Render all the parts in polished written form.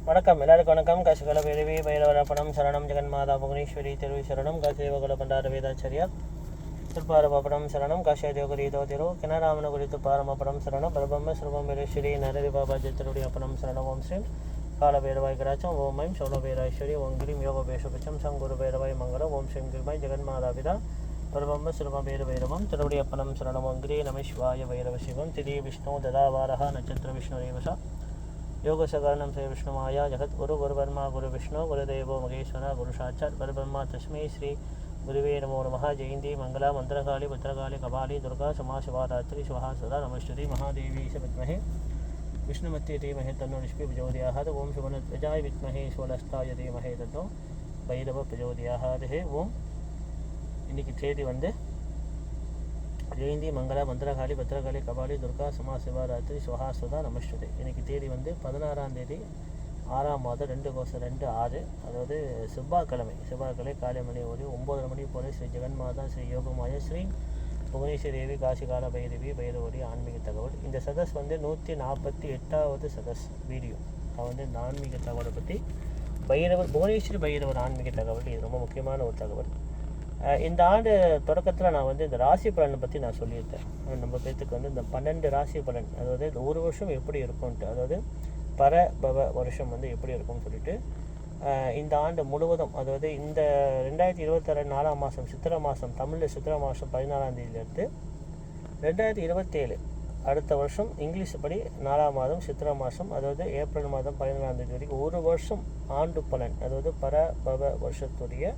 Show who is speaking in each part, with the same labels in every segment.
Speaker 1: வணக்கம், எல்லாருக்கும் வணக்கம். கசகல வேதவி பைரவரப்பணம் சரணம் ஜெகன்மாதா புவனேஸ்வரி திருவி சரணம் கசேவகுல பண்டார வேதாச்சரியா திருப்பாரபணம் சரணம் கஷேதோகுரீதோ திரு கிணராமன குறித்து பாரமபணம் சரணம் பிரபம்ம ஸ்ரீ நரரி பாபா ஜித்தருடைய அப்பணம் சரணம் ஓம் ஸ்ரீம் கால பைரவாய் கராச்சம் ஓம் ஐம் சௌன பைராஸ்வரி ஓம் கிரீம் யோக பேஷபட்சம் சங்குரு பைரவாய் மங்களம் ஓம் ஸ்ரீம் கிருமாய் ஜெகன்மாதா பிதா பிரபம்ம பைரவம் திருடைய அப்பணம் சரணம் ஓம் கிரீ நமசிவாய பைரவ சிவம் திதி விஷ்ணு ததாவாரஹ நட்சத்திர விஷ்ணு ரேவசா योग सगरणम से विष्णु माया जगत गुरु गुरुवर्मा गुरु विष्णु गुरुदेवो महेश्वर गुरु साक्षात् परब्रह्म तस्मै श्री गुरुवे नमो नमः। जयंती मंगला मंत्रकाली भद्रकाली कपाली दुर्गा समा शिवरात्रि स्वाहा सदा नमस्तुति महादेवी से विद्महे विष्णुमत्ये धीमहि तन्नो लक्ष्मी प्रचोदयात् ओम शुभनत्वजाय विद्महे स्वलस्ताय धीमहि तन्नो भैरव प्रचोदयात्। ओम இன்னைக்கு தேதி வந்து ஜெயந்தி மங்களா மந்திரகாளி பத்ரகாளி கபாலி துர்கா சமா சிவராத்திரி சுஹாசுதா நமஸ்துதே. இன்றைக்கி தேதி வந்து 16ஆம் தேதி 6ஆம் மாதம் 2/2/6, அதாவது செவ்வாய்க்கிழமை காலை மணி ஒரு 9:30 மணி போல ஸ்ரீ ஜெகன்மாதா ஸ்ரீ யோகமாய ஸ்ரீ புவனேஸ்வரி தேவி காசிகால பைரவி பைரவரி ஆன்மீக தகவல். இந்த சதஸ் வந்து 148வது சதஸ் வீடியோ. அது வந்து இந்த ஆன்மீக தகவலை பற்றி புவனேஸ்வரி பைரவர் ஆன்மீக தகவல். இது ரொம்ப முக்கியமான ஒரு தகவல். இந்த ஆண்டு தொடக்கத்தில் நான் வந்து இந்த ராசி பலனை பற்றி நான் சொல்லியிருக்கேன். நம்ம பேர்த்துக்கு வந்து இந்த 12 ராசி பலன், அதாவது ஒரு வருஷம் எப்படி இருக்கும்ன்ட்டு, அதாவது பவ வருஷம் வந்து எப்படி இருக்கும்னு சொல்லிட்டு இந்த ஆண்டு முழுவதும், அதாவது இந்த 2026 4ஆம் மாதம் சித்திரை மாதம், தமிழில் சித்திரை மாதம் 14ஆம் தேதியிலேருந்து 2027 அடுத்த வருஷம் இங்கிலீஷ் படி 4ஆம் மாதம் சித்திரை மாதம், அதாவது ஏப்ரல் மாதம் 14ஆம் தேதி வரைக்கும் ஒரு வருஷம் ஆண்டு பலன், அதாவது பவ வருஷத்துடைய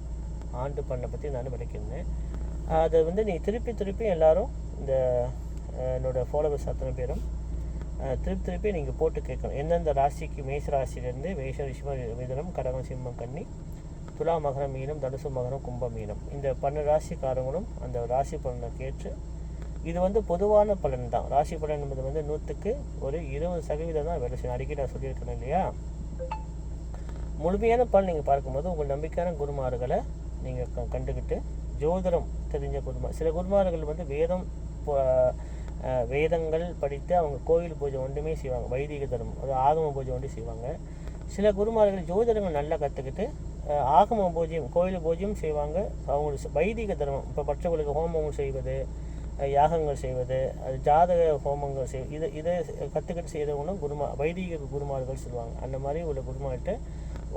Speaker 1: ஆண்டு பண்ணை பற்றி நான் விளக்கியிருந்தேன். அதை வந்து நீ திருப்பி எல்லோரும் இந்த என்னோடய ஃபாலோவர்ஸ் அத்தனை பேரும் திருப்பி நீங்கள் போட்டு கேட்கணும். எந்தெந்த ராசிக்கு மேஷ ராசியிலேருந்து மேஷ ரிஷப மிதுனம் கடகம் சிம்மம் கன்னி துலா மகரம் மீனம் தனுசு மகரம் கும்பம் மீனம், இந்த 12 ராசிக்காரங்களும் அந்த ராசி பலனை கேட்டு, இது வந்து பொதுவான பலன் தான். ராசி பலன் என்பது வந்து 100க்கு ஒரு 20% தான் வேலை செய்யணும். அடிக்கடி நான் சொல்லியிருக்கேன் இல்லையா. முழுமையான பலன் நீங்கள் பார்க்கும்போது உங்கள் நம்பிக்கையான குருமார்களை நீங்கள் கண்டுக்கிட்டு, ஜோதிடம் தெரிஞ்ச சில குருமார்கள் வந்து வேதங்கள் படித்து அவங்க கோயில் பூஜை ஒன்றுமே செய்வாங்க, வைதிக தர்மம், அது ஆகம பூஜை ஒன்று செய்வாங்க. சில குருமார்கள் ஜோதிடங்கள் நல்லா கற்றுக்கிட்டு ஆகம பூஜையும் கோயில் பூஜையும் செய்வாங்க. அவங்களுக்கு வைதிக தர்மம், இப்போ பட்சங்களுக்கு ஹோமங்கள் செய்வது, யாகங்கள் செய்வது, அது ஜாதக ஹோமங்கள் இதை கற்றுக்கிட்டு செய்கிறவங்களும் வைதிக குருமார்கள் சொல்லுவாங்க. அந்த மாதிரி உள்ள குருமார்கிட்ட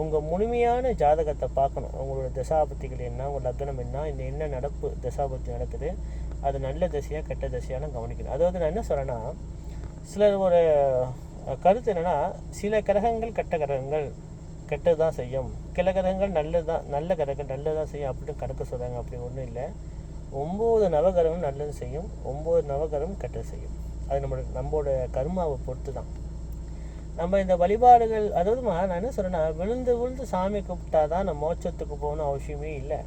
Speaker 1: உங்கள் முழுமையான ஜாதகத்தை பார்க்கணும். உங்களோட தசாபத்திகள் என்ன, உங்கள் லக்னம் என்ன நடப்பு தசாபத்தி நடக்குது, அது நல்ல தசையாக கெட்ட தசையான கவனிக்கணும். அதாவது நான் என்ன சொல்கிறேன்னா, சிலர் ஒரு கருத்து என்னென்னா, சில கிரகங்கள் கெட்ட கிரகங்கள் கெட்டது தான் செய்யும், சில கிரகங்கள் நல்ல கிரகங்கள் நல்லதான் செய்யும் அப்படின்னு கணக்கு சொல்கிறாங்க. அப்படி ஒன்றும் இல்லை. 9 நவகிரகம் நல்லது செய்யும், 9 நவகிரகம் கெட்டது செய்யும். அது நம்மளோட கர்மாவை பொறுத்து தான். நம்ம இந்த வழிபாடுகள், அதாவது நான் என்ன சொல்கிறேன்னா, விழுந்து சாமி கூப்பிட்டா தான் நம்ம மோட்சத்துக்கு போகணும் அவசியமே இல்லை.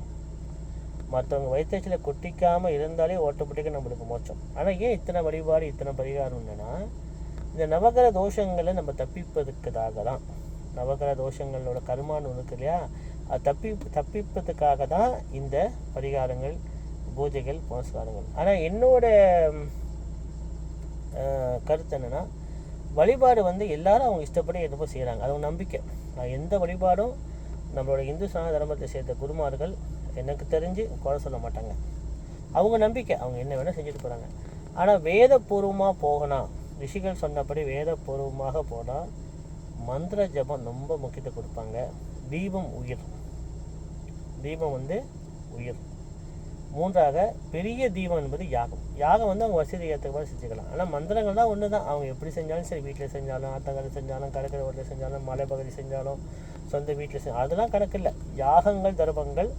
Speaker 1: மற்றவங்க வயிற்றுச்சில் கொட்டிக்காமல் இருந்தாலே ஓட்டப்பட்டிக்க நம்மளுக்கு மோட்சம். ஆனால் ஏன் இத்தனை வழிபாடு இத்தனை பரிகாரம் இல்லைன்னா, இந்த நவகிர தோஷங்களை நம்ம தப்பிப்பதுக்காக தான். நவகிர தோஷங்களோட கர்மான்னு இருக்கு இல்லையா, அது தப்பிப்பதுக்காக தான் இந்த பரிகாரங்கள், பூஜைகள், புனஸ்காரங்கள். ஆனால் என்னோட கருத்து என்னென்னா, வழிபாடு வந்து எல்லாரும் அவங்க இஷ்டப்படி என்னப்போ செய்கிறாங்க, அது அவங்க நம்பிக்கை. எந்த வழிபாடும் நம்மளோட இந்து சனாதன தர்மத்தை சேர்ந்த குருமார்கள் எனக்கு தெரிஞ்சு குறை சொல்ல மாட்டாங்க. அவங்க நம்பிக்கை, அவங்க என்ன வேணால் செஞ்சுட்டு போகிறாங்க. ஆனால் வேதபூர்வமாக போகணும், ரிஷிகள் சொன்னபடி வேதபூர்வமாக போனால் மந்திர ஜபம் ரொம்ப முக்கியத்துவம் கொடுப்பாங்க. தீபம் வந்து உயிர். 3ஆக பெரிய தீபம் என்பது யாகம் வந்து அவங்க வசதி ஏற்ற மாதிரி செஞ்சுக்கலாம். ஆனால் மந்திரங்கள் தான் ஒன்று தான். அவங்க எப்படி செஞ்சாலும் சரி, வீட்டில் செஞ்சாலும், ஆத்தங்கரை செஞ்சாலும், கடற்கரை ஓட்டில் செஞ்சாலும், மலை பகுதி செஞ்சாலும், சொந்த வீட்டில் அதெல்லாம் கணக்கு இல்லை. யாகங்கள் தர்மங்கள்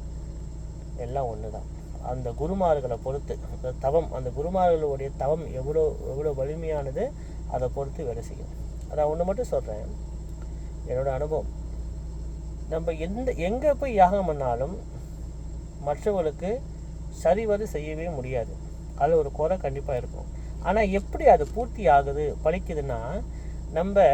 Speaker 1: எல்லாம் ஒன்று தான். அந்த குருமார்களை பொறுத்து, அந்த தவம், அந்த குருமார்களுடைய தவம் எவ்வளோ வலிமையானது, அதை பொறுத்து வேலை செய்யும். அதான் ஒன்று மட்டும் சொல்கிறேன், என்னோடய அனுபவம். நம்ம எங்கே போய் யாகம் பண்ணாலும் மற்றவர்களுக்கு சரிவர செய்யவே முடியாது. அதில் ஒரு குறை கண்டிப்பாக இருக்கும். ஆனால் எப்படி அது பூர்த்தி ஆகுது, பழிக்குதுன்னா, நம்ம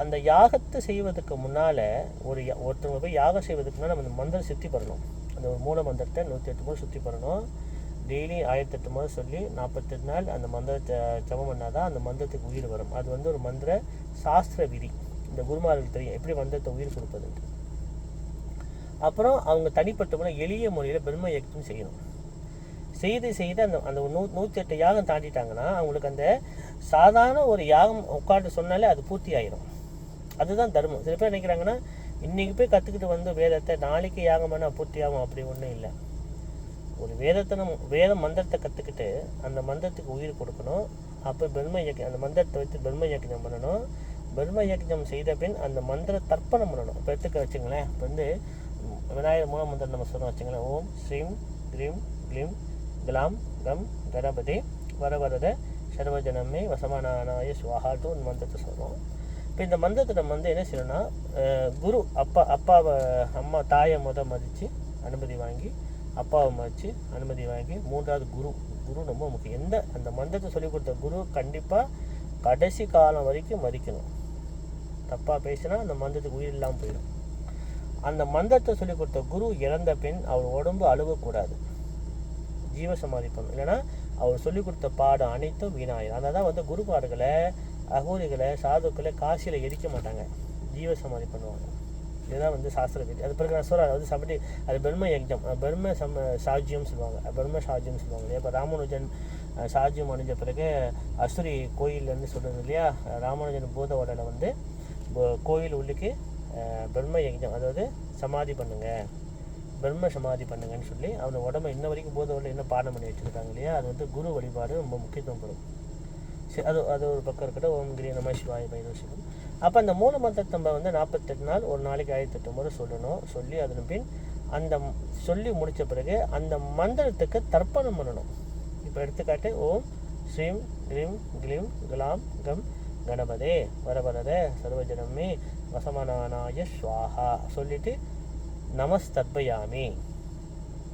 Speaker 1: அந்த யாகத்தை செய்வதற்கு முன்னால் ஒருத்தவங்க போய் யாகம் செய்வதற்கு முன்னால் நம்ம அந்த மந்திரம் சுற்றி பெறணும். அந்த ஒரு மூல மந்திரத்தை 108 முறை சுற்றி பெறணும். டெய்லி 1008 முறை சொல்லி 48 நாள் அந்த மந்திரத்தை ஜபம் பண்ணால் தான் அந்த மந்திரத்துக்கு உயிர் வரும். அது வந்து ஒரு மந்திர சாஸ்திர விதி. இந்த குருமார்களுக்கு தெரியும் எப்படி மந்திரத்தை உயிர் கொடுப்பதுன்ட்டு. அப்புறம் அவங்க தனிப்பட்ட முறை எளிய முறையில் பிரம்ம யக்ஞம் செய்யணும். செய்து அந்த அந்த 108 யாகம் தாண்டிட்டாங்கன்னா அவங்களுக்கு அந்த சாதாரண ஒரு யாகம் உட்காந்து சொன்னாலே அது பூர்த்தி ஆயிரும். அதுதான் தர்மம். சில பேர் நினைக்கிறாங்கன்னா இன்றைக்கி போய் கற்றுக்கிட்டு வந்து வேதத்தை நாளைக்கு யாகம் பண்ணால் பூர்த்தி ஆகும், அப்படி ஒன்றும் இல்லை. ஒரு வேத மந்திரத்தை கற்றுக்கிட்டு அந்த மந்திரத்துக்கு உயிர் கொடுக்கணும். அப்போ பிரம்ம யக்ஞம் அந்த மந்திரத்தை வச்சு பிரம்ம யக்ஞம் பண்ணணும். பிரம்ம யக்ஞம் செய்த பின் அந்த மந்திர தர்ப்பணம் பண்ணணும். இப்போ எடுத்துக்க வச்சுங்களேன், இப்போ விநாயகர் மூல மந்திரம் நம்ம சொல்கிறோம் வச்சுங்களேன். ஓம் ஸ்ரீம் க்ரீம் க்ளீம் கலாம் கம் கணபதி வரவரத சர்வஜனமே வசமானாய சுவாஹாட்டும் இந்த மந்திரத்தை சொல்கிறோம். இப்போ இந்த மந்திரத்தை நம்ம என்ன செய்யணும்னா, குரு அப்பாவை அம்மா தாயை மதித்து அனுமதி வாங்கி, அப்பாவை மதித்து அனுமதி வாங்கி, மூன்றாவது குரு ரொம்ப முக்கியம். அந்த மந்திரத்தை சொல்லிக் கொடுத்த குரு கண்டிப்பாக கடைசி காலம் வரைக்கும் மதிக்கணும். தப்பாக பேசினா அந்த மந்திரத்துக்கு உயிர் இல்லாமல் போயிடும். அந்த மந்திரத்தை சொல்லிக் கொடுத்த குரு இறந்த பின் அவர் உடம்பு அழுகக்கூடாது, ஜீவசமாதி பண்ணணும். இல்லைன்னா அவர் சொல்லிக் கொடுத்த பாடம் அனைத்தும் வீணாயிரும். அதனால தான் குருமார்களை அகோரிகளை சாதுக்களை காசியில் எரிக்க மாட்டாங்க, ஜீவசமாதி பண்ணுவாங்க. இதுதான் சாஸ்திர விதி. அது பிறகு நான் சொல்கிறேன், அது பிரம்ம யக்ஞம், பிரம்ம சாஜ்யம் சொல்லுவாங்க, பிரம்ம சாஜ்யம் சொல்லுவாங்க. இப்போ ராமானுஜன் சாஜ்யம் அணிஞ்ச பிறகு அசுரி கோயில்னு சொல்கிறது இல்லையா, ராமானுஜன் பூத உடலை கோயில் உள்ளுக்கு பிரம்ம யக்ஞம், அதாவது சமாதி பண்ணுங்க, பிரம்ம சமாதி பண்ணுங்கன்னு சொல்லி அவனை உடம்பை இன்ன வரைக்கும் போத உடலை என்ன பாடம் பண்ணி வச்சுருக்காங்க இல்லையா. அது குரு வழிபாடு ரொம்ப முக்கியத்துவம் பெறும். சரி, அது ஒரு பக்கம் இருக்கட்டும். ஓம் கிரி நம சிவாய பைரவ சிவம். அப்போ அந்த மூல மந்திரத்தை நம்ம 48 நாள் ஒரு நாளைக்கு 1008 முறை சொல்லணும். சொல்லி அதன் பின் அந்த சொல்லி முடித்த பிறகு அந்த மந்திரத்துக்கு தர்ப்பணம் பண்ணணும். இப்போ எடுத்துக்காட்டு, ஓம் ஸ்ரீம் க்ரீம் க்ளீம் கலாம் கம் கணபதே வரவரத சர்வஜனமே வசமானாய ஸ்வாஹா சொல்லிட்டு நமஸ்தர்ப்பயாமி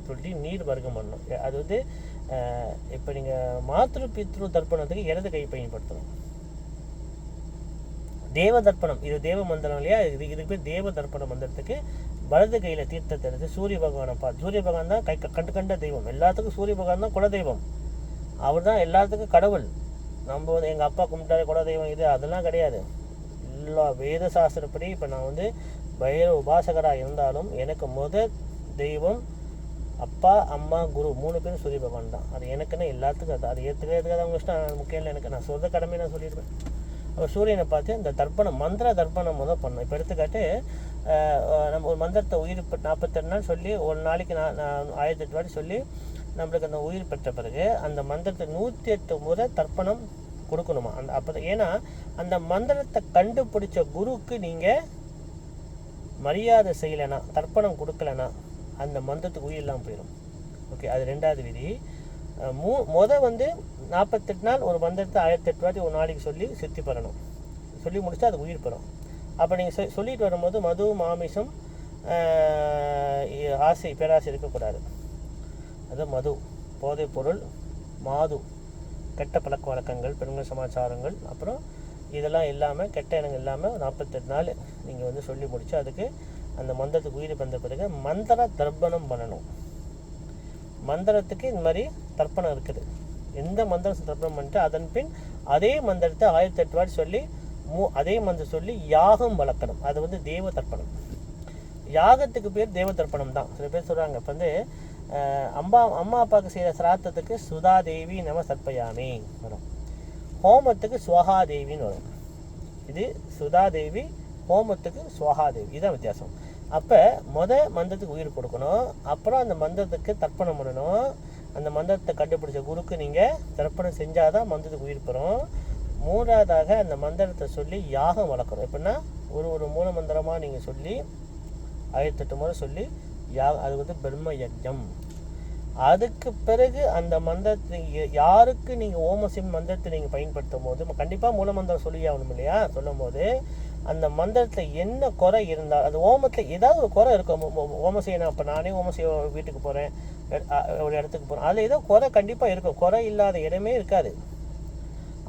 Speaker 1: சொல்லிட்டு நீர் வர்க்கம் பண்ணணும். அது இப்போ நீங்கள் மாத்ரு பித்ரு தர்ப்பணத்துக்கு இடது கை பயன்படுத்தணும். தேவ தர்ப்பணம், இது தேவ மந்திரம் இல்லையா, இதுக்கு பேர் தேவ தர்ப்பண மந்திரத்துக்கு வலது கையில் தீர்த்தத்தை எடுத்து சூரிய பகவானை சூரிய பகவான் தான் கண்ட தெய்வம். எல்லாத்துக்கும் சூரிய பகவான் தான் குலதெய்வம். அவர் தான் எல்லாத்துக்கும் கடவுள். நம்ம எங்கள் அப்பா கும்பிட்டாரு குலதெய்வம் இது அதெல்லாம் கிடையாது. எல்லா வேத சாஸ்திரப்படி இப்போ நான் பைரவ உபாசகராக இருந்தாலும் எனக்கு முதல் தெய்வம் அப்பா அம்மா குரு 3 பேரும் சூரிய பகவான் தான். அது எனக்குன்னு எல்லாத்துக்கும் அது ஏற்றுக்கிறதுக்காக அவங்க இஷ்டம், முக்கியம் இல்லை. எனக்கு நான் சொல்கிற கடமை நான் சொல்லிடுவேன். அவர் சூரியனை பார்த்து இந்த தர்ப்பணம் மந்திர தர்ப்பணம் பண்ணணும். இப்போ எடுத்துக்காட்டு, நம்ம ஒரு மந்திரத்தை உயிர் 48 நாள் சொல்லி ஒரு நாளைக்கு நான் 1008 வாட்டி சொல்லி நம்மளுக்கு அந்த உயிர் பெற்ற பிறகு அந்த மந்திரத்தை 108 முறை தர்ப்பணம் கொடுக்கணுமா. அப்போ ஏன்னா அந்த மந்திரத்தை கண்டுபிடிச்ச குருக்கு நீங்கள் மரியாதை செய்யலைன்னா, தர்ப்பணம் கொடுக்கலன்னா அந்த மந்திரத்துக்கு உயிர் இல்லாமல் போயிடும். ஓகே, அது 2வது விதி. 48 நாள் ஒரு மந்திரத்தை 1008 வாட்டி ஒரு நாளைக்கு சொல்லி சித்தி பெறணும். சொல்லி முடிச்சா அது உயிர் பெறும். அப்போ நீங்கள் சொல்லிட்டு வரும்போது மது மாமிசம் ஆசை பேராசை இருக்கக்கூடாது. அது மது போதைப் பொருள், மாது கெட்ட பழக்க வழக்கங்கள், பெண்கள் சமாச்சாரங்கள், அப்புறம் இதெல்லாம் இல்லாமல் கெட்ட எண்ணங்கள் இல்லாமல் 48 நாள் நீங்கள் சொல்லி முடிச்சு அதுக்கு அந்த மந்திரத்துக்கு உயிர் வந்த பிறகு மந்திர தர்ப்பணம் பண்ணணும். மந்திரத்துக்கு இந்த மாதிரி தர்ப்பணம் இருக்குது. எந்த மந்திரம் தர்ப்பணம் பண்ணிட்டு அதன் பின் அதே மந்திரத்தை 1008 வாட்டி சொல்லி அதே மந்திரம் சொல்லி யாகம் வளர்க்கணும். அது தேவ தர்ப்பணம். யாகத்துக்கு பேர் தேவ தர்ப்பணம் தான். சில பேர் சொல்கிறாங்க, இப்போ அம்மா அப்பாவுக்கு செய்கிற சிராத்தத்துக்கு சுதாதேவி நம சர்ப்பயாமி வரும், ஹோமத்துக்கு ஸ்வஹாதேவின்னு வரும். இது சுதாதேவி, ஹோமத்துக்கு ஸ்வஹாதேவி, இதுதான் வித்தியாசம். அப்போ மந்திரத்துக்கு உயிர் கொடுக்கணும், அப்புறம் அந்த மந்திரத்துக்கு தர்ப்பணம் பண்ணணும். அந்த மந்திரத்தை கண்டுபிடிச்ச குருக்கு நீங்கள் தர்ப்பணம் செஞ்சால் தான் மந்திரத்துக்கு உயிர் பெறும். 3வதாக அந்த மந்திரத்தை சொல்லி யாகம் வளர்க்கணும். எப்படின்னா ஒரு மூல மந்திரமாக நீங்கள் சொல்லி 1008 முறை சொல்லி அது பிரம்ம யஜ்ஞம். அதுக்கு பிறகு அந்த மந்திரத்தை யாருக்கு நீங்கள் ஓமசிம் மந்திரத்தை நீங்கள் பயன்படுத்தும் போது கண்டிப்பாக மூல மந்திரம் சொல்லி ஆகணும் இல்லையா. சொல்லும் போது அந்த மந்திரத்தில் என்ன குறை இருந்தால், அது ஓமத்தில் ஏதாவது ஒரு குறை இருக்கும். ஓமம் செய்யணும். இப்போ நானே ஓமம் செய்ய வீட்டுக்கு போகிறேன், ஒரு இடத்துக்கு போகிறேன், அதில் ஏதோ குறை கண்டிப்பாக இருக்கும். குறை இல்லாத இடமே இருக்காது.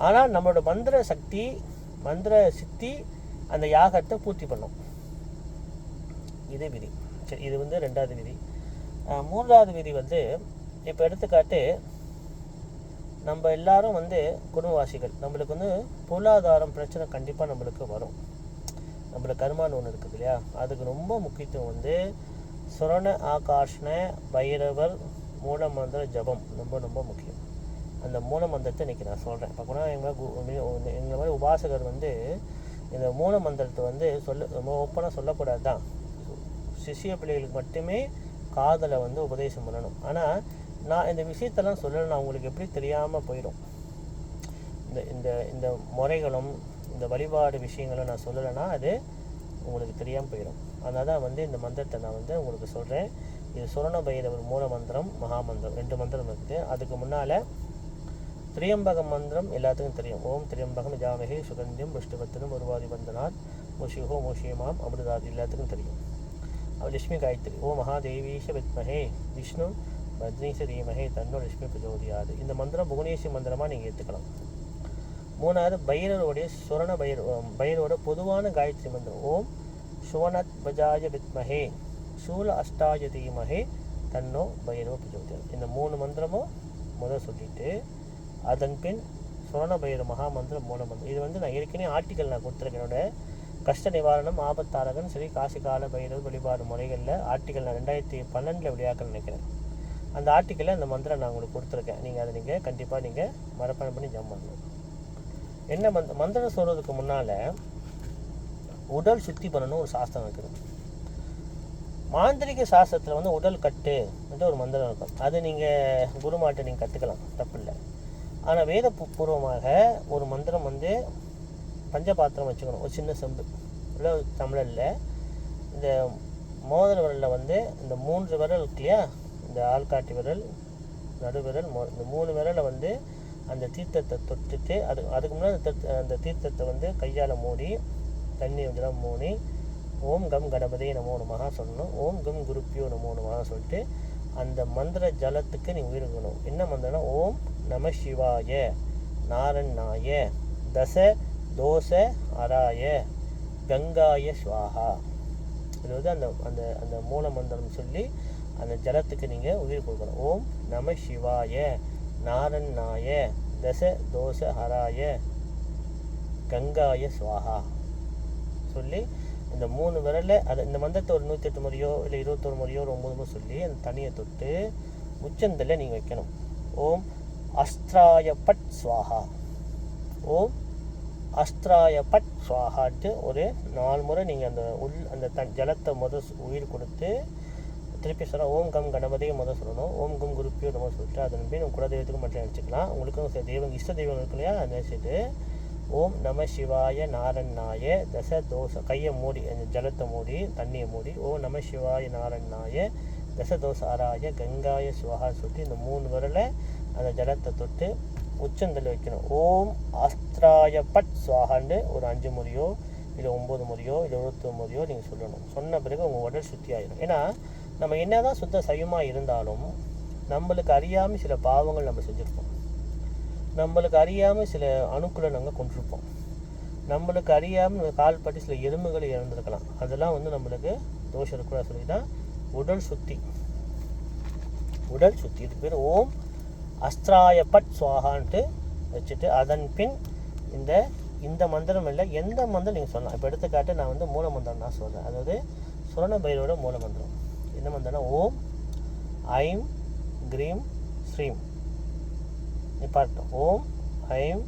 Speaker 1: ஆனால் நம்மளோட மந்திர சக்தி, மந்திர சித்தி அந்த யாகத்தை பூர்த்தி பண்ணும். இது விதி. சரி, இது 2வது விதி. 3வது விதி இப்போ எடுத்துக்காட்டு, நம்ம எல்லாரும் குடும்பவாசிகள், நம்மளுக்கு பொருளாதாரம் பிரச்சனை கண்டிப்பாக நம்மளுக்கு வரும். நம்மளுக்கு கர்மான்னு ஒன்று இருக்குது இல்லையா, அதுக்கு ரொம்ப முக்கியத்துவம் வந்து சுரண ஆகாஷ்ண பைரவர் மூல மந்திர ஜபம் ரொம்ப ரொம்ப முக்கியம். அந்த மூல மந்திரத்தை இன்றைக்கி நான் சொல்கிறேன். பார்க்கணும்னா எங்களை மாதிரி உபாசகர் வந்து இந்த மூல மந்திரத்தை வந்து ரொம்ப ஓப்பனாக சொல்லக்கூடாது தான். சிஷிய பிள்ளைகளுக்கு மட்டுமே காதலை வந்து உபதேசம் பண்ணணும். ஆனால் நான் இந்த விஷயத்தெல்லாம் சொல்லலைன்னா அவங்களுக்கு எப்படி தெரியாமல் போயிடும். இந்த இந்த இந்த முறைகளும் இந்த வழிபாடு விஷயங்களும் நான் சொல்லலைன்னா அது உங்களுக்கு தெரியாமல் போயிடும். அதனால தான் வந்து இந்த மந்திரத்தை நான் வந்து உங்களுக்கு சொல்கிறேன். இது சுரண பைரவர் மூல மந்திரம், மகாமந்திரம், 2 மந்திரம் இருக்குது. அதுக்கு முன்னால் திரியம்பகம் மந்திரம் எல்லாத்துக்கும் தெரியும். ஓம் திரியம்பகம் ஜாமகே சுகந்தியம் புஷ்டிபத்திரம் உருவாதி பந்தனாத் முஷிஹோ முஷியமாம் அமிர்தாதி எல்லாத்துக்கும் தெரியும். லட்சுமி காயத்ரி ஓ மகாதேவீஷ வித்மஹே விஷ்ணு பத்னீஷ தீமஹே தன்னோ லட்சுமி பிரஜோதியாது. இந்த மந்திரம் புவனேஸ்வரி மந்திரமாக நீங்கள் ஏற்றுக்கலாம். 3வது பைரவருடைய சுரண பைரவோட பொதுவான காயத்ரி மந்திரம் ஓம் சுவனத் பஜாய வித்மஹே சூல அஷ்டாய தீமஹே தன்னோ பைரவ பிரஜோதியாது. இந்த 3 மந்திரமும் முதல் சொல்லிட்டு அதன் பின் சுரண பைரவ மகாமந்திரம் மூல மந்திரம். இது வந்து நான் ஏற்கனவே ஆர்டிக்கல் நான் கொடுத்துருக்கேன். என்னோட கஷ்ட நிவாரணம் ஆபத்தாரகன் சரி காசி கால பைரவர் வழிபாடு முறைகளில் ஆர்டிக்கல் நான் 2012 வெளியாக்க நினைக்கிறேன். அந்த ஆர்டிக்கலில் அந்த மந்திரம் நான் உங்களுக்கு கொடுத்துருக்கேன். நீங்கள் அதை நீங்கள் கண்டிப்பாக நீங்கள் மரப்பணம் பண்ணி ஜம் பண்ணணும். என்ன மந்திரம் சொல்கிறதுக்கு முன்னால் உடல் சுத்தி பண்ணணும் ஒரு சாஸ்திரம் இருக்குது. மாந்திரிக சாஸ்திரத்தில் வந்து உடல் கட்டு ஒரு மந்திரம் இருக்கும். அது நீங்கள் குருமாட்டை நீங்கள் கற்றுக்கலாம், தப்பு இல்லை. ஆனால் வேத பூர்வமாக ஒரு மந்திரம் வந்து பஞ்சபாத்திரம் வச்சுக்கணும். ஒரு சின்ன செம்பு இல்லை தமிழில் இந்த மோதிர விரலில் வந்து இந்த 3 விரல் இருக்கு இல்லையா, இந்த ஆள்காட்டி விரல் நடுவிரல் இந்த 3 விரலை வந்து அந்த தீர்த்தத்தை தொட்டுட்டு அதுக்கு முன்னாடி அந்த தீர்த்தத்தை வந்து கையால் மூடி தண்ணி இதெல்லாம் மூடி ஓம் கம் கணபதியே நமோ நமஹா சொல்லணும். ஓம் கம் குருப்பியோ நமோ நமஹா சொல்லிட்டு அந்த மந்திர ஜலத்துக்கு நீ உயிர்க்கணும். என்ன மந்திரம்னா ஓம் நம சிவாய நாரண்ணாய தச தோச அராய கங்காய ஸ்வாஹா. இது வந்து அந்த அந்த அந்த மூல மந்திரம் சொல்லி அந்த ஜலத்துக்கு நீங்கள் உயிர் கொடுக்கணும். ஓம் நம சிவாய நாரண்ணாய தச தோச ஹராய கங்காய ஸ்வாஹா சொல்லி இந்த 3 விரலில் அது இந்த மந்திரத்தை ஒரு 108 முறையோ இல்லை 21 முறையோ ஒரு 9 முறை சொல்லி அந்த தண்ணியை தொட்டு உச்சந்தலில் நீங்கள் வைக்கணும். ஓம் அஸ்திராய பட் ஸ்வாஹா, ஓம் அஸ்திராய பட் ஸ்வாஹாட்டு ஒரு 4 முறை நீங்கள் அந்த ஜலத்தை உயிர் கொடுத்து திருப்பி சொல்ல ஓம் கம் கணபதியை சொல்லணும். ஓம் கம் குருப்பியோ நம்ம சொல்லிட்டு அதன் போய் நம்ம குலதெய்வத்துக்கு மட்டும் நினச்சிக்கலாம். உங்களுக்கும் தெய்வம் இஷ்ட தெய்வம் இருக்கு இல்லையா, நினச்சிட்டு ஓம் நம சிவாய நாரண்ணாய தச தோச கையை மூடி அந்த ஜலத்தை மூடி தண்ணியை மூடி ஓம் நம சிவாய நாரண்ணாய தச தோச ஆராய கங்காய சுவாஹா சொல்லிட்டு இந்த 3 விரலை அந்த ஜலத்தை தொட்டு உச்சந்தல் வைக்கணும். ஓம் அஸ்திராய பட் சுவாஹான்னு ஒரு 5 முறையோ இல்லை 9 முறையோ இல்லை 21 முறையோ நீங்கள் சொல்லணும். சொன்ன பிறகு உங்கள் உடல் சுத்தி ஆகிடும். ஏன்னா நம்ம என்ன தான் சுத்த சைவமாக இருந்தாலும் நம்மளுக்கு அறியாமல் சில பாவங்கள் நம்ம செஞ்சுருப்போம். நம்மளுக்கு அறியாமல் சில அணுக்களை நாங்கள் கொண்டிருப்போம். நம்மளுக்கு அறியாமல் கால்பட்டு சில எறும்புகளை இறந்துருக்கலாம். அதெல்லாம் வந்து நம்மளுக்கு தோஷம் இருக்கக்கூடாது சொல்லி தான் உடல் சுத்தி இதுக்கு பேர் ஓம் அஸ்திராய பட் சுவாகான்ட்டு வச்சுட்டு அதன் பின் இந்த மந்திரம் இல்லை எந்த மந்திரம் நீங்கள் சொல்லலாம். இப்போ எடுத்துக்காட்டு நான் வந்து மூல மந்திரம் தான் சொல்கிறேன். அதாவது சுரண பைரவோட மூல மந்திரம் என்ன மந்திரம்னா ஓம் ஐம் க்ரீம் ஸ்ரீம். பார்த்தோம் ஓம் ஐம்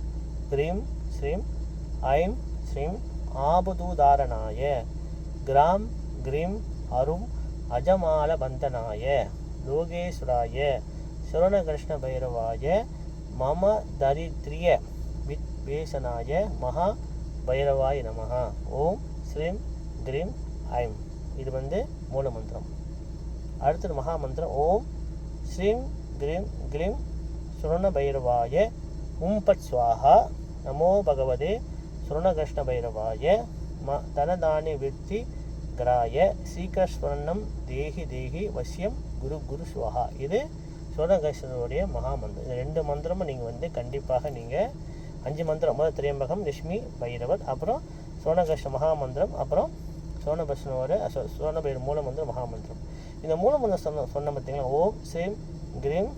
Speaker 1: க்ரீம் ஸ்ரீம் ஐம் ஸ்ரீம் ஆபுதூதாரணாய கிராம் க்ரீம் அரும் அஜமால பந்தனாய லோகேஸ்வராய சுரணகிருஷ்ண பைரவாய மம தரித்ரிய வித்வேஷனாய மகா பைரவாய நமஹா ஓம் ஸ்ரீம் க்ரீம் ஐம். இது வந்து மூல மந்திரம். அடுத்தது மகா மந்திரம் ஓம் ஸ்ரீம் க்ரீம் க்ரீம் சுரண பைரவாய பட் ஸ்வாஹா நமோ பகவதே சுரணகிருஷ்ண பைரவாய தனதானி விருத்தி கிராய சீக்கிரஸ்வர்ணம் தேகி தேகி வசியம் குரு ஸ்வாஹா. இது சுரணகிருஷ்ணனுடைய மகாமந்திரம். இந்த 2 மந்திரமும் நீங்கள் வந்து கண்டிப்பாக நீங்கள் 5 மந்திரம் முதல் திரியம்பகம் லட்சுமி பைரவர் அப்புறம் சுரணகிருஷ்ண மகாமந்திரம் அப்புறம் சுவர்ணபஷ்ணோட சுவர்ணபைரவர் மூல மந்திரம் மகாமந்திரம். இந்த மூல மந்திரம் சொன்ன பார்த்தீங்கன்னா ஓம் ஸ்ரீம் க்ரீம்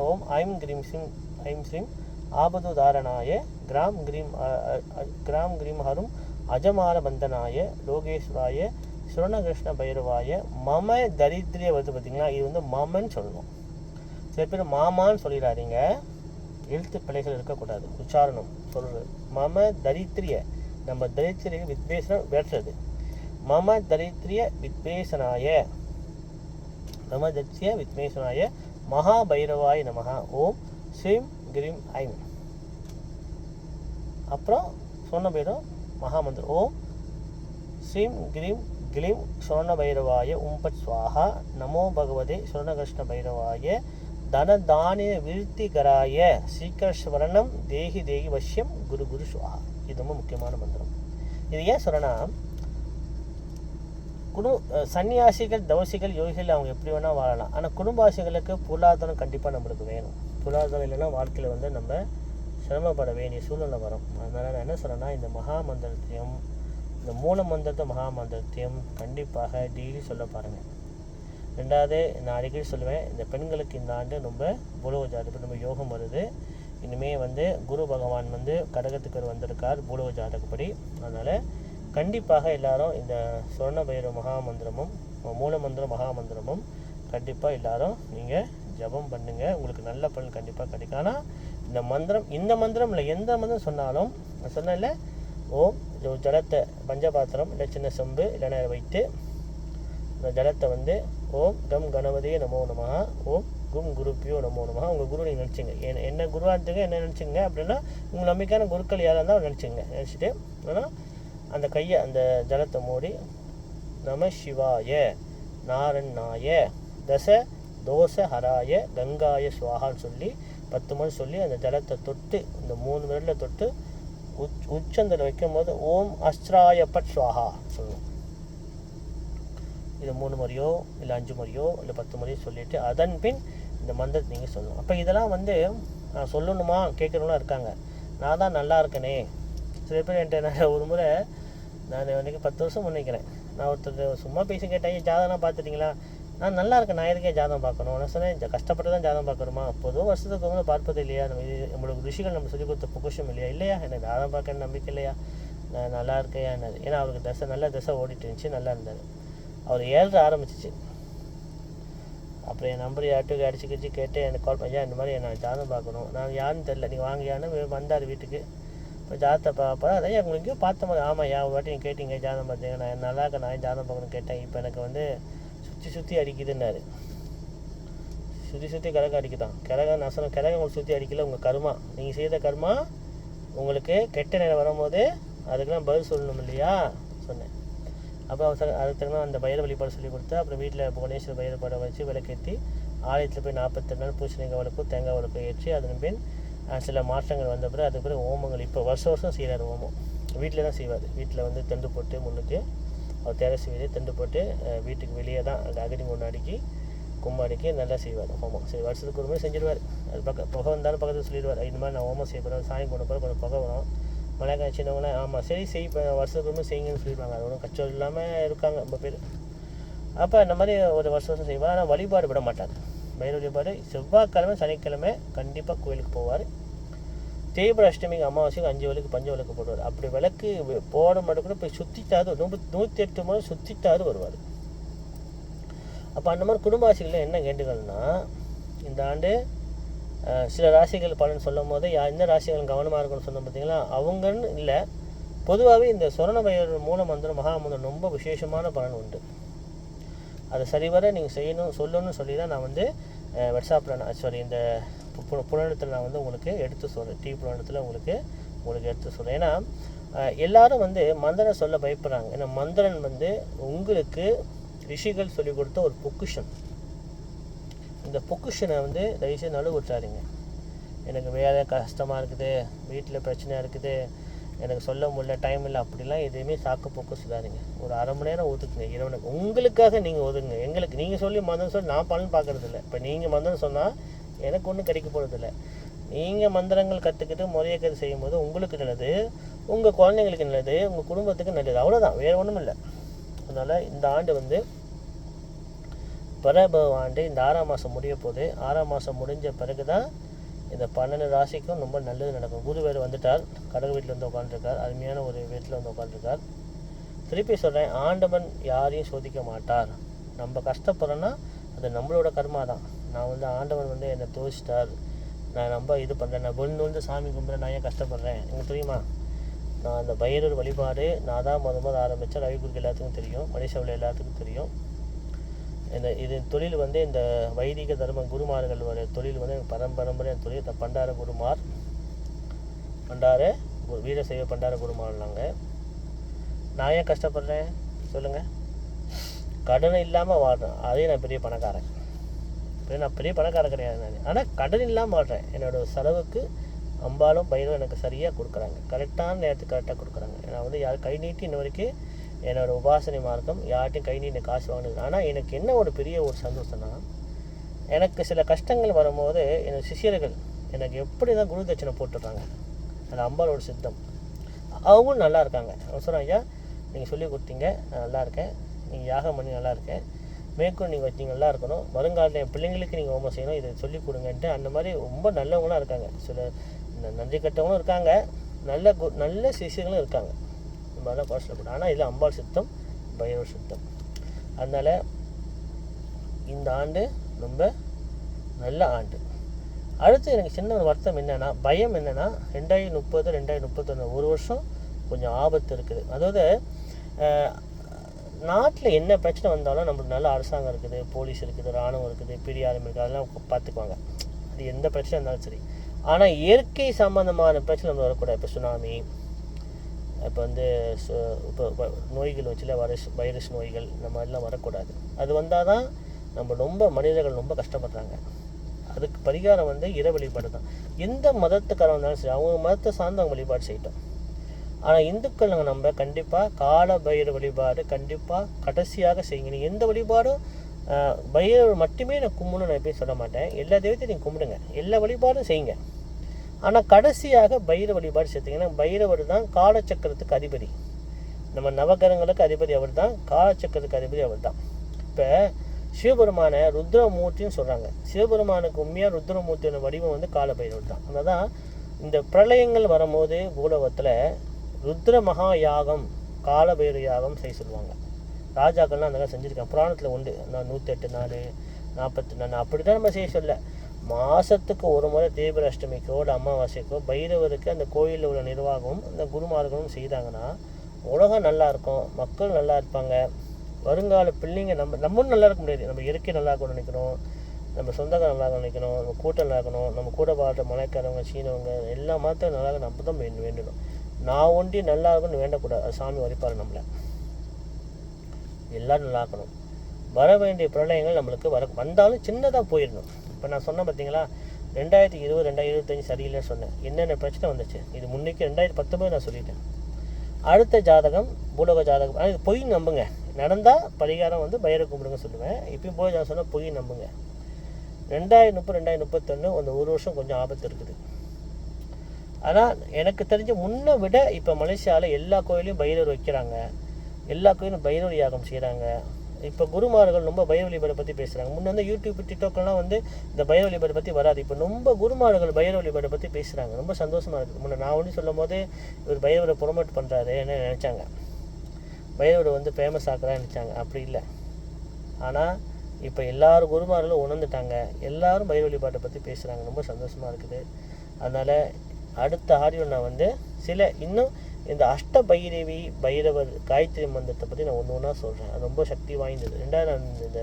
Speaker 1: ஓம் ஐம் க்ரீம் ஸ்ரீம் ஐம் ஸ்ரீம் ஆபது தாரணாய கிராம் க்ரீம் ஹரும் அஜமால பந்தனாய லோகேஸ்வராய சுரணகிருஷ்ண பைரவாய மம தரித்திரிய வருது பார்த்தீங்களா, இது வந்து மமன்னு சொல்லணும். சில பேர் மாமான்னு சொல்லிடாதீங்க, எழுத்து பிழைகள் இருக்கக்கூடாது, உச்சாரணம் சொல்கிறது. மம தரித்திரிய, நம்ம தரித்திரிய வித்வேசனம் வேற்றுறது. மம தரித்திரிய வித்வேசனாய, மம தரித்திரிய வித்வேசனாய மகாபைரவாய நமஹ. ஓம் ஸ்ரீம் கிரீம் ஐம். அப்புறம் சொன்ன பேரும் மகாமந்திரம். ஓம் ஸ்ரீம் கிரீம் கிளீம் சுவர்ண பைரவாய உம்பட் ஸ்வாஹா. நமோ பகவதே சுவர்ணகிருஷ்ண பைரவாய தனதானிய விருத்திகராய ஸ்ரீகர்ஷ்வரணம் தேகி தேகி வஷ்யம் குரு குரு ஸ்வாஹா. இது ரொம்ப முக்கியமான மந்திரம். இது ஏன் சொல்றேன்னா, சன்னியாசிகள், தவசிகள், யோகிகள் அவங்க எப்படி வேணால் வாழலாம். ஆனால் குடும்பாசிகளுக்கு பொருளாதாரம் கண்டிப்பாக நம்மளுக்கு வேணும். பொருளாதாரம் இல்லைன்னா வாழ்க்கையில் வந்து நம்ம சிரமப்பட வேண்டிய சூழ்நிலை வரும். அதனால் நான் என்ன சொல்கிறேன்னா, இந்த மகா மந்திரத்தையும் இந்த மூல மந்திரத்தை மகா மந்திரத்தையும் கண்டிப்பாக டெய்லி சொல்ல பாருங்கள். ரெண்டாவது, நான் அடிக்கடி சொல்லுவேன், இந்த பெண்களுக்கு இந்த ஆண்டு ரொம்ப பூலோக ஜாதகம் ரொம்ப யோகம் வருது. இனிமேல் வந்து குரு பகவான் வந்து கடகத்துக்கு வந்திருக்கார் பூலோக ஜாதகப்படி. அதனால் கண்டிப்பாக எல்லாரும் இந்த சுவர்ண பைரவ மகாமந்திரமும் மூலமந்திர மகாமந்திரமும் கண்டிப்பாக எல்லாரும் நீங்கள் ஜபம் பண்ணுங்கள். உங்களுக்கு நல்ல பலன் கண்டிப்பாக கிடைக்கும். ஆனால் இந்த மந்திரம் இல்லை, எந்த மந்திரம் சொன்னாலும் நான் சொன்னேன்ல, ஓம் ஜலத்தை பஞ்சபாத்திரம் இல்லை சின்ன செம்பு இல்லைன்னா வைத்து இந்த ஜலத்தை வந்து ஓம் கம் கணபதியே நமோ நமஹ, ஓம் கும் குருப்பியோ நமோ நமஹ. உங்கள் குரு நீங்கள் நினச்சிங்க, என்ன குருவாத்துக்கு என்ன நினச்சிங்க அப்படின்னா, உங்கள் நம்பிக்கையான குருக்கள் யாராக இருந்தால் நினச்சிங்க. நினச்சிட்டு ஆனால் அந்த கையை அந்த ஜலத்தை மூடி நம சிவாய நாரண்ணாய தச தோச ஹராய கங்காய சுவாகான்னு சொல்லி 10 முறை சொல்லி அந்த ஜலத்தை தொட்டு இந்த 3 விரலில் தொட்டு உச்சந்தில் வைக்கும் போது ஓம் அஸ்ராயப்பட் சுவாகா சொல்லணும். இது 3 முறையோ இல்லை 5 முறையோ இல்லை 10 முறையோ சொல்லிவிட்டு அதன் பின் இந்த மந்திரத்தை நீங்கள் சொல்லணும். அப்போ இதெல்லாம் வந்து நான் சொல்லணுமா கேட்குறவங்களாம் இருக்காங்க. நான் தான் நல்லா இருக்கனே. சில பேர் என்கிட்ட ஒரு முறை நான் இன்றைக்கி 10 வருஷம் முன்னிக்கிறேன், நான் ஒருத்தர் சும்மா பேசி கேட்டேன், ஜாதகம் பார்த்துட்டிங்களா? நான் நல்லா இருக்கேன், நான் எதுக்கே ஜாதகம் பார்க்கணும்? நான் சொன்னேன், கஷ்டப்பட்டு தான் ஜாதகம் பார்க்கணுமா? பொதுவாக வருஷத்துக்கு வந்து பார்ப்பது இல்லையா? நம்மளுக்கு ருஷிகள் நம்ம சொல்லிக் கொடுத்த பொக்குஷம் இல்லையா? இல்லையா, எனக்கு ஜாதகம் பார்க்க நம்பிக்கை இல்லையா? நான் நல்லா இருக்கேன் என்னது? ஏன்னா அவருக்கு நல்ல தசை ஓடிட்டு இருந்துச்சு, நல்லா இருந்தார். அவர் 7 ஆரம்பிச்சிச்சு. அப்புறம் என் நம்பர் யார்ட்டுக்கு அடிச்சு கேட்டு எனக்கு கால் பண்ணி, இந்த மாதிரி நான் ஜாதகம் பார்க்கணும், நான் யாருன்னு தெரில, நீங்கள் வாங்கியான்னு வந்தார் வீட்டுக்கு. இப்போ ஜாதத்தை பார்ப்பா அதான் உங்களுக்கு பார்த்த மாதிரி. ஆமாம், ஒரு வாட்டி நீங்கள் கேட்டீங்க ஜாதகம் பார்த்தீங்க, நான் நல்லா இருக்கேன், நான் ஜாதகம் பார்க்கணும்னு கேட்டேன். இப்போ எனக்கு வந்து சுற்றி அடிக்குதுன்னாரு. சுற்றி கிழக்கு அடிக்குதான். நான் சொன்ன கிழக்கு உங்களுக்கு சுற்றி அடிக்கல, உங்கள் கர்மா, நீங்கள் செய்த கர்மா உங்களுக்கு கெட்ட நேரம் வரும்போது அதுக்கெல்லாம் பதில் சொல்லணும் இல்லையா சொன்னேன். அப்போ அதுக்கு தகுந்த அந்த பயிர வழிபாடு சொல்லி கொடுத்து, அப்புறம் வீட்டில் புவனேஸ்வர் பயிரப்பாடை வச்சு விளக்கேற்றி ஆலயத்தில் போய் 42 நாள் பூசணிக்காய் விளக்கும் தேங்காய் விளக்கும் ஏற்றி அதன் பின் சில மாற்றங்கள் வந்த பிறகு அதுக்கு பிறகு ஓமங்கள் இப்போ வருஷம் செய்கிறார். ஓமம் வீட்டில் தான் செய்வார். வீட்டில் வந்து தெண்டு போட்டு முன்னுக்கு அவர் தேரை செய்வார். தெண்டு போட்டு வீட்டுக்கு வெளியே தான் அந்த அகடி முன்னாடிக்கு கும்மாடிக்கு நல்லா செய்வார் ஹோமம். சரி, வருஷத்துக்கு ஒரு மாதிரி செஞ்சிடுவார். அது புகை வந்தாலும் பக்கத்தில் சொல்லிடுவார், இந்த மாதிரி நான் ஹோமம் செய்ய போகிறேன், சாமி கொண்டு போகிற கொஞ்சம் புகை வரும், மழை காய்ச்சினவங்களே ஆமாம் சரி இப்போ வருஷத்துக்கு ஒன்று செய்யுங்கன்னு சொல்லிடுவாங்க. அது ஒன்றும் கச்சோல் இல்லாமல் இருக்காங்க ரொம்ப பேர். அப்போ இந்த மாதிரி ஒரு வருஷம் செய்வார். ஆனால் வழிபாடு விட மாட்டார். பைரவ வழிபாடு செவ்வாய்க்கிழமை சனிக்கிழமை கண்டிப்பாக கோயிலுக்கு போவார். தேய்பிர அஷ்டமிக்கு அமாவாசைக்கு 5 விளக்கு பஞ்ச விளக்கு போடுவார். அப்படி விளக்கு போட மட்டும் கூட போய் சுற்றிட்டாது 108 முறை சுற்றிட்டாது வருவார். அப்போ அந்த மாதிரி குடும்பாசிகளில் என்ன கேட்டுக்கணும்னா, இந்த ஆண்டு சில ராசிகள் பலன் சொல்லும் போது எந்த ராசிகள் கவனமாக இருக்குன்னு சொன்ன பார்த்தீங்களா, அவங்கன்னு இல்லை, பொதுவாகவே இந்த சுவர்ண பைரவர் மூல மந்திரம் மகாமந்திரம் ரொம்ப விசேஷமான பலன் உண்டு. அதை சரிவர நீங்கள் சொல்லணும்னு சொல்லி தான் நான் வந்து வாட்ஸ்அப்பில் இந்த புராணத்தில் நான் வந்து உங்களுக்கு எடுத்து சொல்கிறேன். புராணத்தில் உங்களுக்கு எடுத்து சொல்கிறேன். ஏன்னா எல்லாரும் வந்து மந்திரம் சொல்ல பயப்படுறாங்க. ஏன்னா மந்திரன் வந்து உங்களுக்கு ரிஷிகள் சொல்லிக் கொடுத்த ஒரு பொக்குஷன். இந்த பொக்குஷனை வந்து தயவுசெய்து நழுவிட்டாருங்க. எனக்கு வேலை கஷ்டமாக இருக்குது, வீட்டில் பிரச்சனையாக இருக்குது, எனக்கு சொல்ல முடியல, டைம் இல்லை, அப்படிலாம் எதுவுமே சாக்கு போக்கு சொல்லாதீங்க. ஒரு அரை மணி நேரம் ஒதுக்குங்க இறைவனுக்கு. உங்களுக்காக நீங்கள் ஒதுங்க. எங்களுக்கு நீங்கள் சொல்லி மந்திரம் சொல்லி நான் பலன் பார்க்குறதில்ல. இப்போ நீங்கள் மந்திரம் சொன்னால் எனக்கு ஒன்றும் கிடைக்க போகிறதில்ல. நீங்கள் மந்திரங்கள் கற்றுக்கிட்டு முறையை செய்யும்போது உங்களுக்கு நல்லது, உங்கள் குழந்தைங்களுக்கு நல்லது, உங்கள் குடும்பத்துக்கு நல்லது. அவ்வளோதான், வேறு ஒன்றும் இல்லை. அதனால் இந்த ஆண்டு வந்து பரபவ ஆண்டு இந்த 6ஆம் மாதம் முடிய போகுது. 6ஆம் மாதம் முடிஞ்ச பிறகு தான் இந்த 12 ராசிக்கும் ரொம்ப நல்லது நடக்கும். குரு வேறு வந்துட்டார், கடவுள் வீட்டில் வந்து உட்காந்துருக்கார், அருமையான ஒரு வீட்டில் வந்து உட்காந்துருக்கார். திருப்பி சொல்கிறேன், ஆண்டவன் யாரையும் சோதிக்க மாட்டார். நம்ம கஷ்டப்படுறோன்னா அது நம்மளோட கர்மா தான். நான் வந்து ஆண்டவன் வந்து என்னை தோசிட்டார், நான் ரொம்ப இது பண்ணுறேன், நான் விழுந்து சாமி கும்பிட்றேன், நான் ஏன் கஷ்டப்படுறேன்? எனக்கு தெரியுமா? நான் அந்த பைரவர் வழிபாடு நான் தான் முதல் ஆரம்பித்தேன். ரவிக்குருக்கு எல்லாத்துக்கும் தெரியும், மணிஷாவில் எல்லாத்துக்கும் தெரியும். இது தொழில் வந்து இந்த வைதிக தர்ம குருமார்கள் வர தொழில் வந்து பரம்பரை தொழில். இந்த பண்டார குருமார், வீரசைவ பண்டார குருமார்னாங்க. நான் ஏன் கஷ்டப்படுறேன் சொல்லுங்கள்? கடன் இல்லாமல் வாழ்கிறேன், அதே நான் பெரிய பணக்காரன். நான் பெரிய பணக்காரன் கிடையாது நான், ஆனால் கடன் இல்லாமல் வாழ்கிறேன். என்னோடய செலவுக்கு அம்பாலும் பைரவம் எனக்கு சரியாக கொடுக்குறாங்க, கரெக்டான நேரத்துக்கு கரெக்டாக கொடுக்குறாங்க. நான் வந்து யார் கை நீட்டி இன்ன வரைக்கும் என்னோடய உபாசனை மார்க்கம் யார்ட்டையும் கை நீட்டி காசு வாங்கினது. ஆனால் எனக்கு என்ன ஒரு பெரிய ஒரு சந்தோஷம்னா, எனக்கு சில கஷ்டங்கள் வரும்போது என்னோடய சிஷியர்கள் எனக்கு எப்படி தான் குரு தட்சணை போட்டுடுறாங்க. அது அம்பாலோட சித்தம். அவங்களும் நல்லா இருக்காங்க. அவங்க சொல்கிறாங்க, ஐயா நீங்கள் சொல்லி கொடுத்தீங்க, நான் நல்லா இருக்கேன், நீங்கள் யாகம் பண்ணி நல்லா இருக்கேன், மேற்கொண்டு நீங்கள் வச்சு நல்லா இருக்கணும், வருங்காலத்தில் என் பிள்ளைங்களுக்கு நீங்கள் ஹோமம் செய்யணும், இதை சொல்லிக் கொடுங்கன்ட்டு அந்த மாதிரி ரொம்ப நல்லவங்களாம் இருக்காங்க. சில நன்றி கட்டவங்களும் இருக்காங்க, நல்ல சிஷியர்களும் இருக்காங்க. இந்த மாதிரிலாம் கோஷப்படும். ஆனால் இதில் அம்பாள் சித்தம், பைரவர் சித்தம். அதனால் இந்த ஆண்டு ரொம்ப நல்ல ஆண்டு. அடுத்து எனக்கு சின்ன ஒரு வருத்தம் என்னென்னா, பயம் என்னென்னா, 2030 2031 ஒரு வருஷம் கொஞ்சம் ஆபத்து இருக்குது. அதாவது நாட்டில் என்ன பிரச்சனை வந்தாலும் நம்மளுக்கு நல்ல அரசாங்கம் இருக்குது, போலீஸ் இருக்குது, இராணுவம் இருக்குது, பிடிஆர்எம் இருக்குது, அதெல்லாம் பார்த்துக்குவாங்க. அது எந்த பிரச்சனை இருந்தாலும் சரி. ஆனால் இயற்கை சம்மந்தமான பிரச்சனை நம்ம வரக்கூடாது. இப்போ சுனாமி, இப்போ வந்து இப்போ நோய்கள் வச்சுல வைரஸ் நோய்கள், இந்த மாதிரிலாம் வரக்கூடாது. அது வந்தால் தான் நம்ம மனிதர்கள் ரொம்ப கஷ்டப்படுறாங்க. அதுக்கு பரிகாரம் வந்து இறை வழிபாடு தான். எந்த மதத்துக்காரங்க இருந்தாலும் சரி, அவங்க மதத்தை சார்ந்து அவங்க வழிபாடு செய்யட்டும். ஆனால் இந்துக்கள் நம்ம கண்டிப்பாக கால பைரவர் வழிபாடு கண்டிப்பாக கடைசியாக செய்யுங்க. நீங்கள் எந்த வழிபாடும் பைரவர் மட்டுமே நான் கும்பிடணும்னு நான் எப்பயும் சொல்ல மாட்டேன். எல்லா தெய்வத்தையும் நீங்கள் கும்பிடுங்க, எல்லா வழிபாடும் செய்யுங்க. ஆனால் கடைசியாக பைரவ வழிபாடு சேர்த்திங்கன்னா, பைரவர் தான் காலச்சக்கரத்துக்கு அதிபதி. நம்ம நவகிரகங்களுக்கு அதிபதி அவர் தான், காலச்சக்கரத்துக்கு அதிபதி அவர் தான். இப்போ சிவபெருமான ருத்ரமூர்த்தின்னு சொல்கிறாங்க. சிவபெருமானுக்கு உண்மையாக ருத்ரமூர்த்தியோட வடிவம் வந்து காலபைரவர் தான். அதனால தான் இந்த பிரளயங்கள் வரும்போது பூலோகத்தில் ருத்ர மகா யாகம், காலபைரவ யாகம் செய்ய சொல்லுவாங்க. ராஜாக்கள்லாம் அந்த செஞ்சுருக்காங்க, புராணத்தில் உண்டு. 108 நாள் 40 நாள் அப்படி தான் நம்ம செய்ய சொல்ல. மாதத்துக்கு ஒரு முறை தேய்பிரை அஷ்டமிக்கோ இல்லை அமாவாசைக்கோ பைரவருக்கு அந்த கோயிலில் உள்ள நிர்வாகமும் அந்த குருமார்களும் செய்தாங்கன்னா உலகம் நல்லாயிருக்கும், மக்கள் நல்லா இருப்பாங்க, வருங்கால பிள்ளைங்க நம்மளும் நல்லா இருக்க முடியாது. நம்ம இயற்கை நல்லா இருக்கணும்னு நினைக்கணும், நம்ம சொந்தக்கார நல்லா நினைக்கணும், நம்ம கூட்டம் நல்லா இருக்கணும், நம்ம கூட வாழ்கிற மலைக்காரவங்க சீனவங்க எல்லா மாத்திரம் நல்லா நம்ம தான் வேண்டணும். நான் ஒண்டி நல்லா இருக்குன்னு வேண்டக்கூடாது, அது சாமி வழிபாடு. நம்மளை எல்லோரும் நல்லா இருக்கணும். வர வேண்டிய பிரளயங்கள் நம்மளுக்கு வந்தாலும் சின்னதாக போயிடணும். இப்போ நான் சொன்னேன் பார்த்தீங்களா, 2020 2025 சரியில்லைன்னு சொன்னேன். என்னென்ன பிரச்சனை வந்துச்சு, இது முன்னைக்கு 2019 நான் சொல்லிட்டேன். அடுத்த ஜாதகம் பூலோக ஜாதகம், அது பொய் நம்புங்க. நடந்தால் பரிகாரம் வந்து பைரவ கும்பிடுங்க சொல்லுவேன். இப்பயும் போய் நான் சொன்னால் பொய் நம்புங்க. 2030 2031 அந்த ஒரு வருஷம் கொஞ்சம் ஆபத்து இருக்குது. ஆனால் எனக்கு தெரிஞ்ச முன்னை விட இப்போ மலேசியாவில் எல்லா கோயிலையும் பைரவர் வைக்கிறாங்க, எல்லா கோயிலும் பைரவர் யாகம் செய்கிறாங்க. இப்போ குருமார்கள் ரொம்ப பைரவ வழிபாடை பற்றி பேசுகிறாங்க. முன்னே வந்து யூடியூப் டிக்டாக்லாம் வந்து இந்த பைரவ வழிபாடை பற்றி வராது. இப்போ ரொம்ப குருமார்கள் பைரவ வழிபாடை பற்றி பேசுகிறாங்க. ரொம்ப சந்தோஷமாக இருக்குது. முன்னே நான் ஒன்று சொல்லும் போது இவர் பைரவரை ப்ரொமோட் பண்ணுறாரு என்ன நினச்சாங்க, பைரவரை வந்து ஃபேமஸ் ஆக்குறான்னு நினச்சாங்க. அப்படி இல்லை. ஆனால் இப்போ எல்லாரும் குருமார்களும் உணர்ந்துட்டாங்க, எல்லாரும் பைரவ வழிபாட்டை பற்றி பேசுகிறாங்க. ரொம்ப சந்தோஷமாக இருக்குது. அதனால் அடுத்த ஆடியோ நான் வந்து இன்னும் இந்த அஷ்ட பைரவி பைரவர் காயத்ரி மந்திரத்தை பற்றி நான் ஒன்று ஒன்றா சொல்கிறேன். அது ரொம்ப சக்தி வாய்ந்தது. ரெண்டாவது இந்த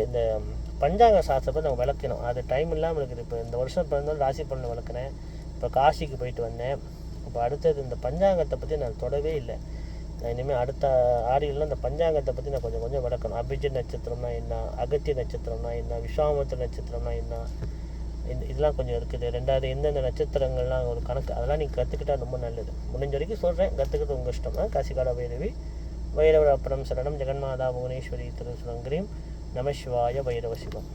Speaker 1: இந்த பஞ்சாங்க சாஸ்திரத்தை நம்ம விளக்கணும். அது டைம் இல்லாமல் இருக்குது. இப்போ இந்த வருஷம் பிறந்தாலும் ராசி பலனை விளக்குனேன். இப்போ காசிக்கு போயிட்டு வந்தேன். இப்போ அடுத்தது இந்த பஞ்சாங்கத்தை பற்றி நான் தொடவே இல்லை. நான் இனிமேல் அடுத்த ஆடியோவில் இந்த பஞ்சாங்கத்தை பற்றி நான் கொஞ்சம் கொஞ்சம் விளக்கணும். அபிஜித் நட்சத்திரம்னா என்ன, அகத்திய நட்சத்திரம்னா என்ன, விஸ்வாமித்திர நட்சத்திரம்னா என்ன, இதெல்லாம் கொஞ்சம் இருக்குது. ரெண்டாவது எந்தெந்த நட்சத்திரங்கள்லாம் ஒரு கணக்கு, அதெல்லாம் நீங்கள் கற்றுக்கிட்டால் ரொம்ப நல்லது. முடிஞ்ச வரைக்கும் சொல்கிறேன், கற்றுக்கிட்டு உங்கள் இஷ்டம். காசிகால பைரவி பைரவ அப்பரம் சரணம் ஜெகன்மாதா புவனேஸ்வரி திருசுரங்கிரீம் நம சிவாய பைரவ சிவம்.